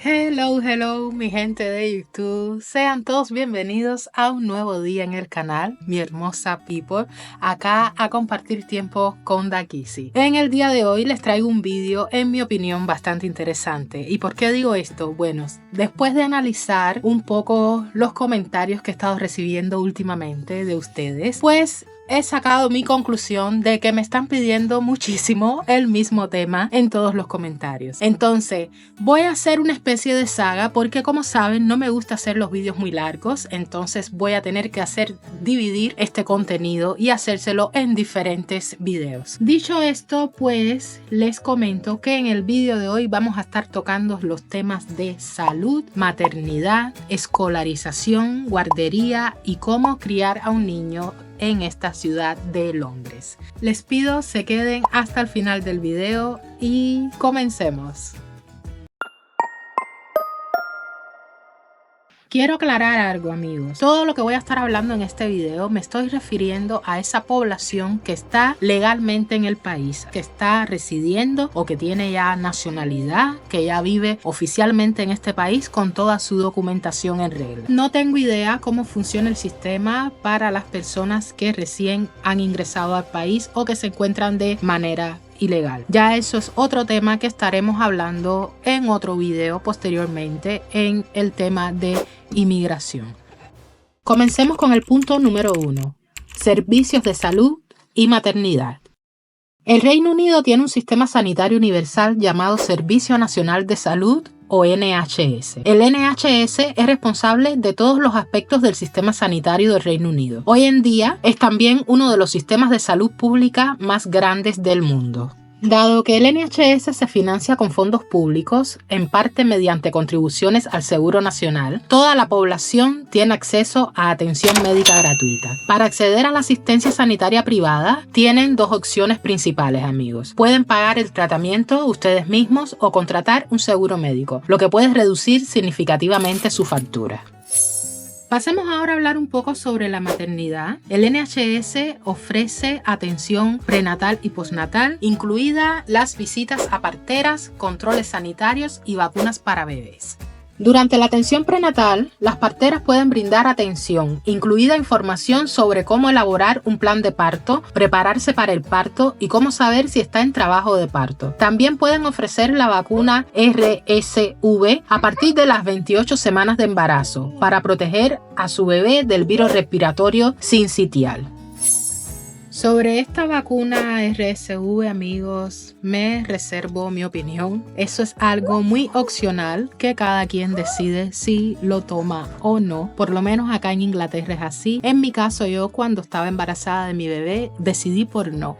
Hello, mi gente de YouTube. Sean todos bienvenidos a un nuevo día en el canal, mi hermosa people, acá a compartir tiempo con Dakisi. En el día de hoy les traigo un vídeo, en mi opinión, bastante interesante. ¿Y por qué digo esto? Bueno, después de analizar un poco los comentarios que he estado recibiendo últimamente de ustedes, pues he sacado mi conclusión de que me están pidiendo muchísimo el mismo tema en todos los comentarios. Entonces, voy a hacer una especie de saga porque, como saben, no me gusta hacer los vídeos muy largos. Entonces voy a tener que dividir este contenido y hacérselo en diferentes videos. Dicho esto, pues les comento que en el vídeo de hoy vamos a estar tocando los temas de salud, maternidad, escolarización, guardería y cómo criar a un niño en esta ciudad de Londres. Les pido se queden hasta el final del video y comencemos. Quiero aclarar algo, amigos. Todo lo que voy a estar hablando en este video me estoy refiriendo a esa población que está legalmente en el país, que está residiendo o que tiene ya nacionalidad, que ya vive oficialmente en este país con toda su documentación en regla. No tengo idea cómo funciona el sistema para las personas que recién han ingresado al país o que se encuentran de manera ilegal. Ya eso es otro tema que estaremos hablando en otro video posteriormente en el tema de inmigración. Comencemos con el punto número 1. Servicios de salud y maternidad. El Reino Unido tiene un sistema sanitario universal llamado Servicio Nacional de Salud o NHS. El NHS es responsable de todos los aspectos del sistema sanitario del Reino Unido. Hoy en día es también uno de los sistemas de salud pública más grandes del mundo. Dado que el NHS se financia con fondos públicos, en parte mediante contribuciones al Seguro Nacional, toda la población tiene acceso a atención médica gratuita. Para acceder a la asistencia sanitaria privada, tienen dos opciones principales, amigos. Pueden pagar el tratamiento ustedes mismos o contratar un seguro médico, lo que puede reducir significativamente su factura. Pasemos ahora a hablar un poco sobre la maternidad. El NHS ofrece atención prenatal y postnatal, incluidas las visitas a parteras, controles sanitarios y vacunas para bebés. Durante la atención prenatal, las parteras pueden brindar atención, incluida información sobre cómo elaborar un plan de parto, prepararse para el parto y cómo saber si está en trabajo de parto. También pueden ofrecer la vacuna RSV a partir de las 28 semanas de embarazo para proteger a su bebé del virus respiratorio sincitial. Sobre esta vacuna RSV, amigos, me reservo mi opinión. Eso es algo muy opcional que cada quien decide si lo toma o no. Por lo menos acá en Inglaterra es así. En mi caso, yo cuando estaba embarazada de mi bebé decidí por no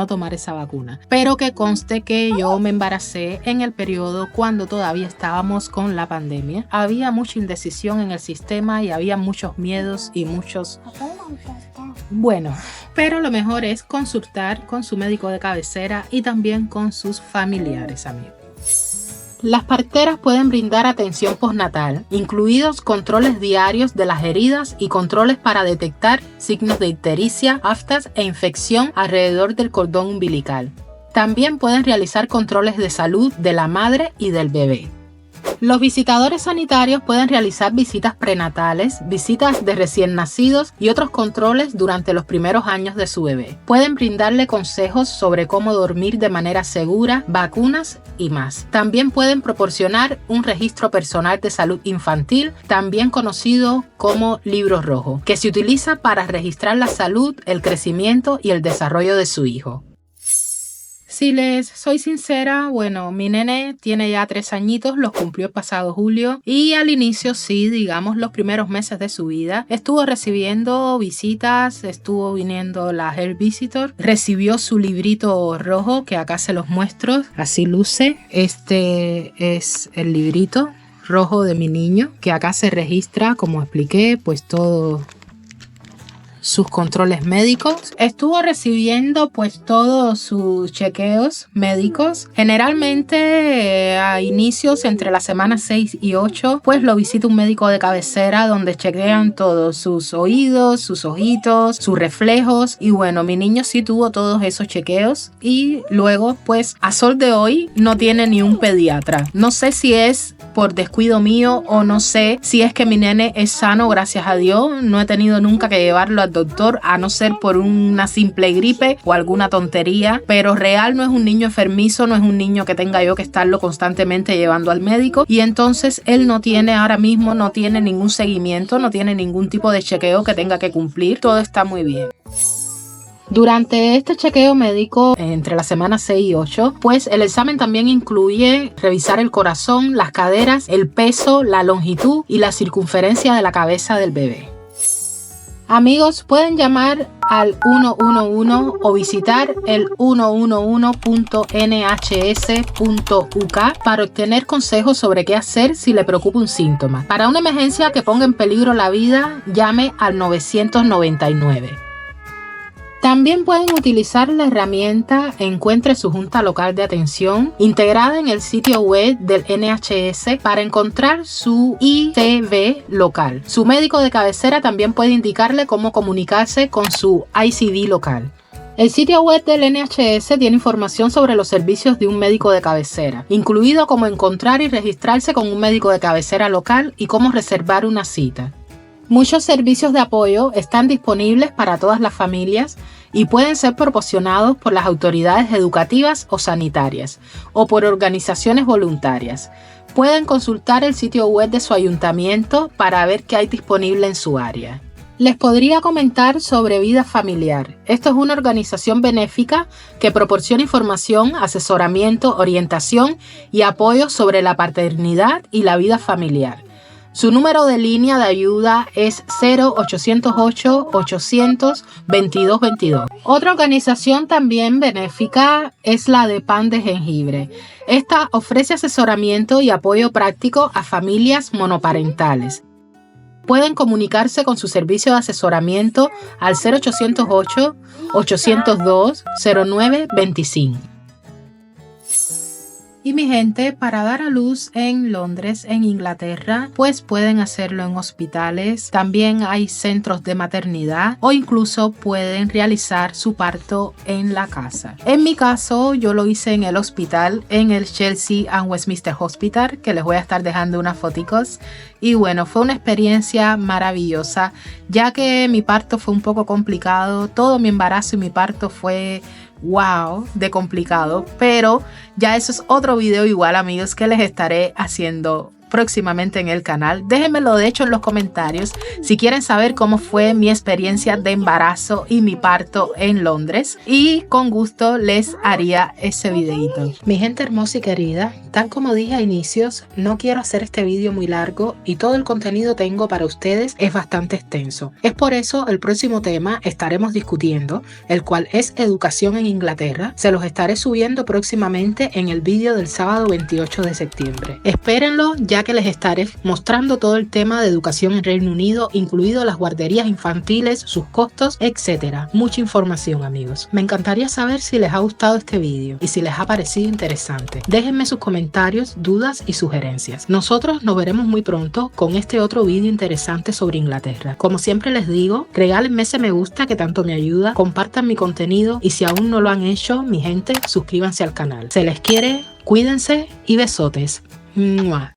tomar esa vacuna. Pero que conste que yo me embaracé en el periodo cuando todavía estábamos con la pandemia. Había mucha indecisión en el sistema y había muchos miedos y muchos... Bueno, pero lo mejor es consultar con su médico de cabecera y también con sus familiares, amigos. Las parteras pueden brindar atención postnatal, incluidos controles diarios de las heridas y controles para detectar signos de ictericia, aftas e infección alrededor del cordón umbilical. También pueden realizar controles de salud de la madre y del bebé. Los visitadores sanitarios pueden realizar visitas prenatales, visitas de recién nacidos y otros controles durante los primeros años de su bebé. Pueden brindarle consejos sobre cómo dormir de manera segura, vacunas y más. También pueden proporcionar un registro personal de salud infantil, también conocido como libro rojo, que se utiliza para registrar la salud, el crecimiento y el desarrollo de su hijo. Si les soy sincera, bueno, mi nene tiene ya 3 añitos, los cumplió el pasado julio y al inicio sí, digamos los primeros meses de su vida, estuvo recibiendo visitas, estuvo viniendo la Health Visitor, recibió su librito rojo que acá se los muestro, así luce, este es el librito rojo de mi niño que acá se registra, como expliqué, pues todo sus controles médicos. Estuvo recibiendo pues todos sus chequeos médicos. Generalmente a inicios entre las semanas 6 y 8 pues lo visita un médico de cabecera donde chequean todos sus oídos, sus ojitos, sus reflejos. Y bueno, mi niño sí tuvo todos esos chequeos y luego pues a sol de hoy no tiene ni un pediatra. No sé si es por descuido mío o no sé si es que mi nene es sano, gracias a Dios. No he tenido nunca que llevarlo al doctor, a no ser por una simple gripe o alguna tontería, pero real no es un niño enfermizo, no es un niño que tenga yo que estarlo constantemente llevando al médico, y entonces él no tiene ahora mismo, no tiene ningún seguimiento, no tiene ningún tipo de chequeo que tenga que cumplir. Todo está muy bien. Durante este chequeo médico entre las semanas 6 y 8, pues el examen también incluye revisar el corazón, las caderas, el peso, la longitud y la circunferencia de la cabeza del bebé. Amigos, pueden llamar al 111 o visitar el 111.nhs.uk para obtener consejos sobre qué hacer si le preocupa un síntoma. Para una emergencia que ponga en peligro la vida, llame al 999. También pueden utilizar la herramienta Encuentre su Junta Local de Atención, integrada en el sitio web del NHS, para encontrar su ICV local. Su médico de cabecera también puede indicarle cómo comunicarse con su ICD local. El sitio web del NHS tiene información sobre los servicios de un médico de cabecera, incluido cómo encontrar y registrarse con un médico de cabecera local y cómo reservar una cita. Muchos servicios de apoyo están disponibles para todas las familias y pueden ser proporcionados por las autoridades educativas o sanitarias o por organizaciones voluntarias. Pueden consultar el sitio web de su ayuntamiento para ver qué hay disponible en su área. Les podría comentar sobre Vida Familiar. Esto es una organización benéfica que proporciona información, asesoramiento, orientación y apoyo sobre la paternidad y la vida familiar. Su número de línea de ayuda es 0808-800-2222. Otra organización también benéfica es la de Pan de Jengibre. Esta ofrece asesoramiento y apoyo práctico a familias monoparentales. Pueden comunicarse con su servicio de asesoramiento al 0808-802-0925. Y mi gente, para dar a luz en Londres, en Inglaterra, pues pueden hacerlo en hospitales. También hay centros de maternidad o incluso pueden realizar su parto en la casa. En mi caso, yo lo hice en el hospital, en el Chelsea and Westminster Hospital, que les voy a estar dejando unas foticos. Y bueno, fue una experiencia maravillosa, ya que mi parto fue un poco complicado. Todo mi embarazo y mi parto fue wow, de complicado, pero ya eso es otro video igual, amigos, que les estaré haciendo próximamente en el canal. Déjenmelo de hecho en los comentarios si quieren saber cómo fue mi experiencia de embarazo y mi parto en Londres, y con gusto les haría ese videito. Mi gente hermosa y querida, tal como dije a inicios, no quiero hacer este video muy largo y todo el contenido que tengo para ustedes es bastante extenso. Es por eso el próximo tema estaremos discutiendo, el cual es educación en Inglaterra. Se los estaré subiendo próximamente en el video del sábado 28 de septiembre. Espérenlo, ya que les estaré mostrando todo el tema de educación en Reino Unido, incluido las guarderías infantiles, sus costos, etc. Mucha información, amigos. Me encantaría saber si les ha gustado este video y si les ha parecido interesante. Déjenme sus comentarios, dudas y sugerencias. Nosotros nos veremos muy pronto con este otro video interesante sobre Inglaterra. Como siempre les digo, regálenme ese me gusta que tanto me ayuda, compartan mi contenido y si aún no lo han hecho, mi gente, suscríbanse al canal. Se les quiere, cuídense y besotes. ¡Mua!